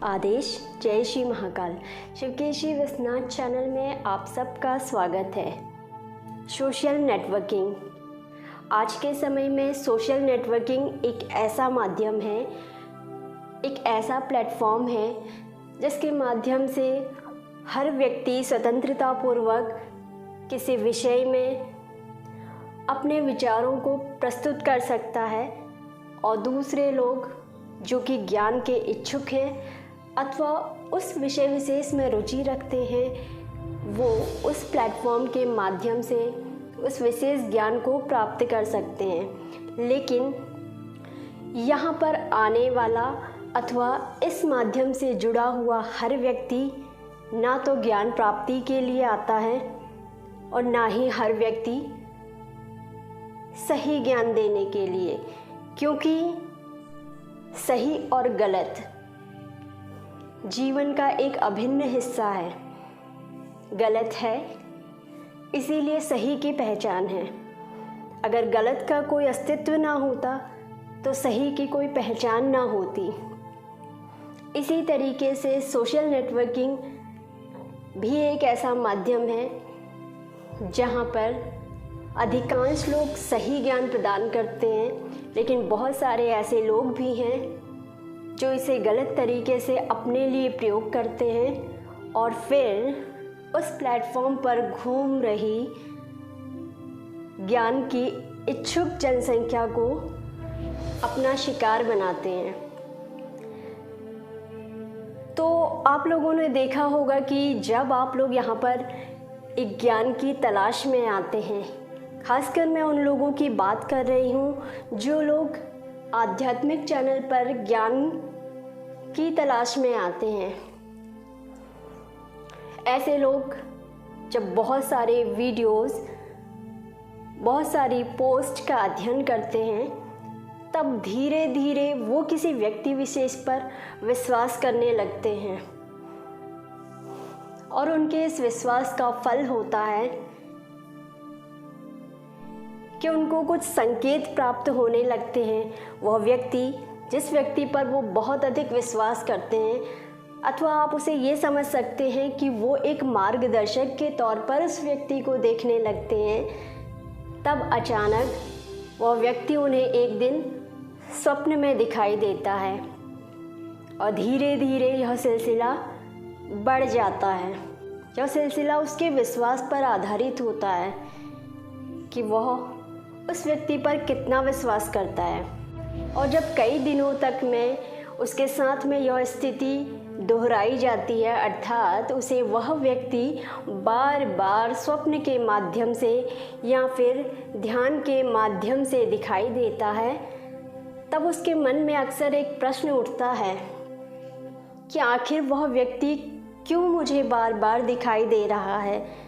आदेश। जय श्री महाकाल। शिवकेशी विश्वनाथ चैनल में आप सबका स्वागत है। Social networking. आज के समय में सोशल नेटवर्किंग एक ऐसा माध्यम है, एक ऐसा प्लेटफॉर्म है जिसके माध्यम से हर व्यक्ति स्वतंत्रतापूर्वक किसी विषय में अपने विचारों को प्रस्तुत कर सकता है और दूसरे लोग जो कि ज्ञान के इच्छुक हैं अथवा उस विषय विशेष में रुचि रखते हैं, वो उस प्लेटफॉर्म के माध्यम से उस विशेष ज्ञान को प्राप्त कर सकते हैं। लेकिन यहाँ पर आने वाला अथवा इस माध्यम से जुड़ा हुआ हर व्यक्ति ना तो ज्ञान प्राप्ति के लिए आता है और ना ही हर व्यक्ति सही ज्ञान देने के लिए, क्योंकि सही और गलत जीवन का एक अभिन्न हिस्सा है। गलत है इसीलिए सही की पहचान है। अगर गलत का कोई अस्तित्व ना होता तो सही की कोई पहचान ना होती। इसी तरीके से सोशल नेटवर्किंग भी एक ऐसा माध्यम है जहाँ पर अधिकांश लोग सही ज्ञान प्रदान करते हैं, लेकिन बहुत सारे ऐसे लोग भी हैं जो इसे गलत तरीके से अपने लिए प्रयोग करते हैं और फिर उस प्लेटफॉर्म पर घूम रही ज्ञान की इच्छुक जनसंख्या को अपना शिकार बनाते हैं। तो आप लोगों ने देखा होगा कि जब आप लोग यहाँ पर एक ज्ञान की तलाश में आते हैं, खासकर मैं उन लोगों की बात कर रही हूँ जो लोग आध्यात्मिक चैनल पर ज्ञान की तलाश में आते हैं। ऐसे लोग जब बहुत सारे वीडियोस, बहुत सारी पोस्ट का अध्ययन करते हैं, तब धीरे धीरे वो किसी व्यक्ति विशेष पर विश्वास करने लगते हैं और उनके इस विश्वास का फल होता है कि उनको कुछ संकेत प्राप्त होने लगते हैं। वह व्यक्ति, जिस व्यक्ति पर वो बहुत अधिक विश्वास करते हैं, अथवा आप उसे ये समझ सकते हैं कि वो एक मार्गदर्शक के तौर पर उस व्यक्ति को देखने लगते हैं, तब अचानक वह व्यक्ति उन्हें एक दिन स्वप्न में दिखाई देता है और धीरे धीरे यह सिलसिला बढ़ जाता है। यह सिलसिला उसके विश्वास पर आधारित होता है कि वह उस व्यक्ति पर कितना विश्वास करता है। और जब कई दिनों तक में उसके साथ में यह स्थिति दोहराई जाती है, अर्थात उसे वह व्यक्ति बार बार स्वप्न के माध्यम से या फिर ध्यान के माध्यम से दिखाई देता है, तब उसके मन में अक्सर एक प्रश्न उठता है कि आखिर वह व्यक्ति क्यों मुझे बार बार दिखाई दे रहा है।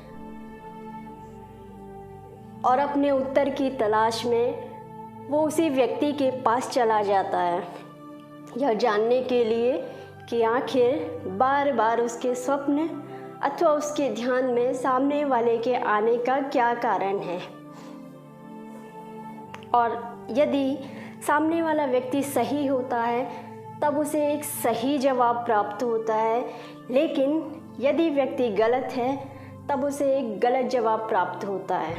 और अपने उत्तर की तलाश में वो उसी व्यक्ति के पास चला जाता है, यह जानने के लिए कि आखिर बार बार उसके स्वप्न अथवा उसके ध्यान में सामने वाले के आने का क्या कारण है। और यदि सामने वाला व्यक्ति सही होता है तब उसे एक सही जवाब प्राप्त होता है, लेकिन यदि व्यक्ति गलत है तब उसे एक गलत जवाब प्राप्त होता है।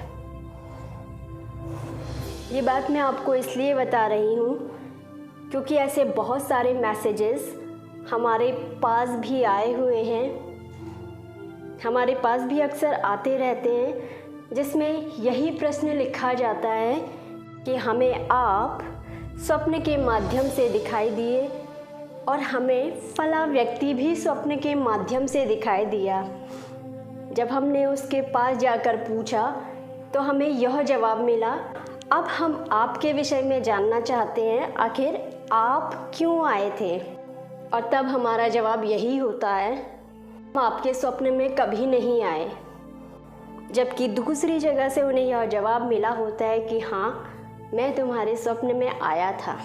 ये बात मैं आपको इसलिए बता रही हूँ क्योंकि ऐसे बहुत सारे मैसेजेस हमारे पास भी आए हुए हैं, हमारे पास भी अक्सर आते रहते हैं, जिसमें यही प्रश्न लिखा जाता है कि हमें आप स्वप्न के माध्यम से दिखाई दिए और हमें फला व्यक्ति भी स्वप्न के माध्यम से दिखाई दिया। जब हमने उसके पास जाकर पूछा तो हमें यह जवाब मिला, अब हम आपके विषय में जानना चाहते हैं, आखिर आप क्यों आए थे। और तब हमारा जवाब यही होता है, हम आपके स्वप्न में कभी नहीं आए। जबकि दूसरी जगह से उन्हें यह जवाब मिला होता है कि हाँ, मैं तुम्हारे स्वप्न में आया था।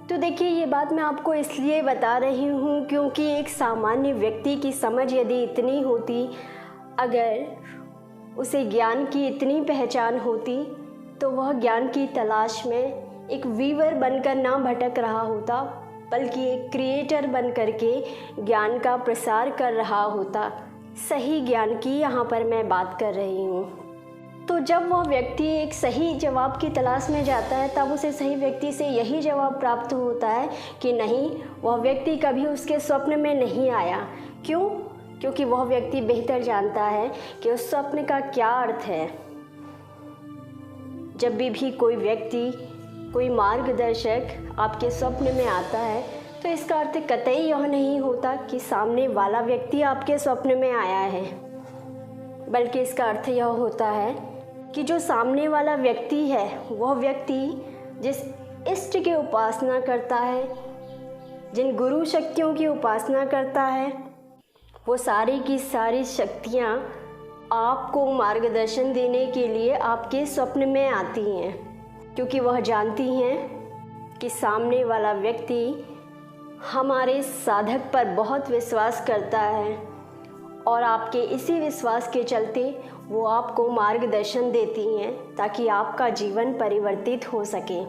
तो देखिए, ये बात मैं आपको इसलिए बता रही हूँ क्योंकि एक सामान्य व्यक्ति की समझ यदि इतनी होती, अगर उसे ज्ञान की इतनी पहचान होती, तो वह ज्ञान की तलाश में एक वीवर बनकर ना भटक रहा होता, बल्कि एक क्रिएटर बन कर के ज्ञान का प्रसार कर रहा होता। सही ज्ञान की यहाँ पर मैं बात कर रही हूँ। तो जब वह व्यक्ति एक सही जवाब की तलाश में जाता है, तब उसे सही व्यक्ति से यही जवाब प्राप्त होता है कि नहीं, वह व्यक्ति कभी उसके स्वप्न में नहीं आया। क्यों? क्योंकि वह व्यक्ति बेहतर जानता है कि उस स्वप्न का क्या अर्थ है। जब भी कोई व्यक्ति, कोई मार्गदर्शक आपके स्वप्न में आता है, तो इसका अर्थ कतई यह नहीं होता कि सामने वाला व्यक्ति आपके स्वप्न में आया है, बल्कि इसका अर्थ यह होता है कि जो सामने वाला व्यक्ति है, वह व्यक्ति जिस इष्ट की उपासना करता है, जिन गुरु शक्तियों की उपासना करता है, वो सारी की सारी शक्तियाँ आपको मार्गदर्शन देने के लिए आपके स्वप्न में आती हैं, क्योंकि वह जानती हैं कि सामने वाला व्यक्ति हमारे साधक पर बहुत विश्वास करता है और आपके इसी विश्वास के चलते वो आपको मार्गदर्शन देती हैं ताकि आपका जीवन परिवर्तित हो सके।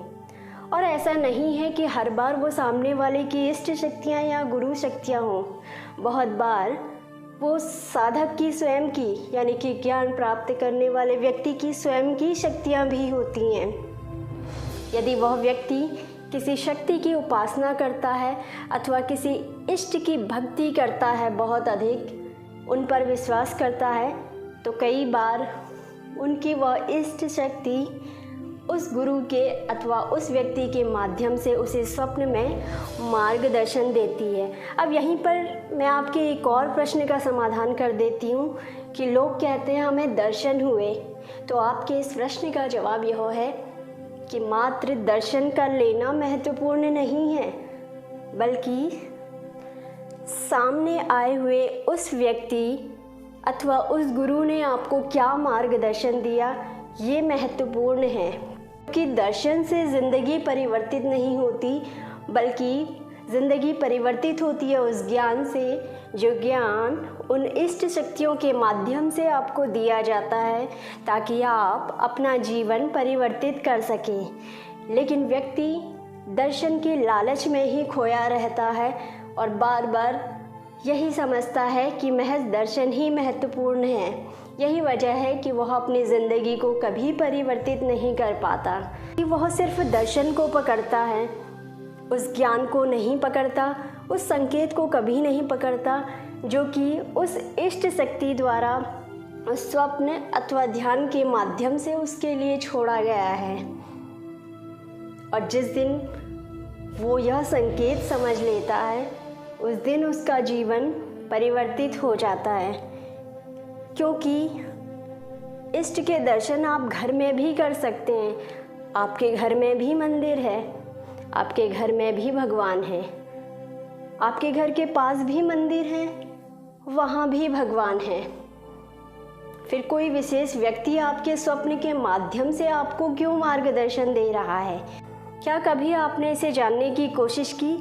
और ऐसा नहीं है कि हर बार वो सामने वाले की इष्ट शक्तियाँ या गुरु शक्तियाँ हों। बहुत बार वो साधक की स्वयं की, यानी कि ज्ञान प्राप्त करने वाले व्यक्ति की स्वयं की शक्तियाँ भी होती हैं। यदि वह व्यक्ति किसी शक्ति की उपासना करता है अथवा किसी इष्ट की भक्ति करता है, बहुत अधिक उन पर विश्वास करता है, तो कई बार उनकी वह इष्ट शक्ति उस गुरु के अथवा उस व्यक्ति के माध्यम से उसे स्वप्न में मार्गदर्शन देती है। अब यहीं पर मैं आपके एक और प्रश्न का समाधान कर देती हूँ कि लोग कहते हैं हमें दर्शन हुए। तो आपके इस प्रश्न का जवाब यह है कि मात्र दर्शन कर लेना महत्वपूर्ण नहीं है, बल्कि सामने आए हुए उस व्यक्ति अथवा उस गुरु ने आपको क्या मार्गदर्शन दिया, ये महत्वपूर्ण है। क्योंकि दर्शन से ज़िंदगी परिवर्तित नहीं होती, बल्कि ज़िंदगी परिवर्तित होती है उस ज्ञान से जो ज्ञान उन इष्ट शक्तियों के माध्यम से आपको दिया जाता है, ताकि आप अपना जीवन परिवर्तित कर सकें। लेकिन व्यक्ति दर्शन के लालच में ही खोया रहता है और बार बार यही समझता है कि महज दर्शन ही महत्वपूर्ण है। यही वजह है कि वह अपनी ज़िंदगी को कभी परिवर्तित नहीं कर पाता, कि वह सिर्फ दर्शन को पकड़ता है, उस ज्ञान को नहीं पकड़ता, उस संकेत को कभी नहीं पकड़ता जो कि उस इष्ट शक्ति द्वारा उस स्वप्न अथवा ध्यान के माध्यम से उसके लिए छोड़ा गया है। और जिस दिन वो यह संकेत समझ लेता है, उस दिन उसका जीवन परिवर्तित हो जाता है। क्योंकि इष्ट के दर्शन आप घर में भी कर सकते हैं। आपके घर में भी मंदिर है, आपके घर में भी भगवान है, आपके घर के पास भी मंदिर है, वहाँ भी भगवान है। फिर कोई विशेष व्यक्ति आपके स्वप्न के माध्यम से आपको क्यों मार्गदर्शन दे रहा है? क्या कभी आपने इसे जानने की कोशिश की?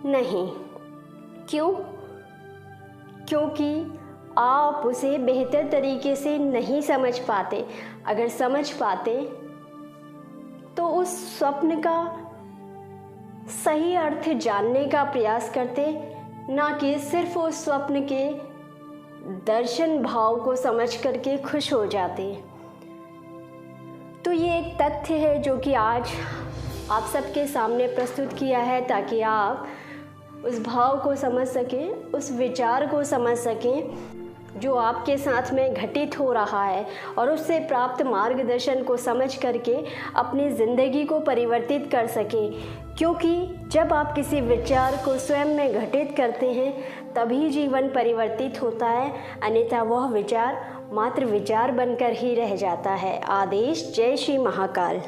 नहीं। क्यों? क्योंकि आप उसे बेहतर तरीके से नहीं समझ पाते। अगर समझ पाते तो उस स्वप्न का सही अर्थ जानने का प्रयास करते, ना कि सिर्फ उस स्वप्न के दर्शन भाव को समझ करके खुश हो जाते। तो ये एक तथ्य है जो कि आज आप सबके सामने प्रस्तुत किया है, ताकि आप उस भाव को समझ सकें, उस विचार को समझ सकें जो आपके साथ में घटित हो रहा है, और उससे प्राप्त मार्गदर्शन को समझ करके अपनी ज़िंदगी को परिवर्तित कर सकें। क्योंकि जब आप किसी विचार को स्वयं में घटित करते हैं, तभी जीवन परिवर्तित होता है, अन्यथा वह विचार मात्र विचार बनकर ही रह जाता है। आदेश। जय श्री महाकाल।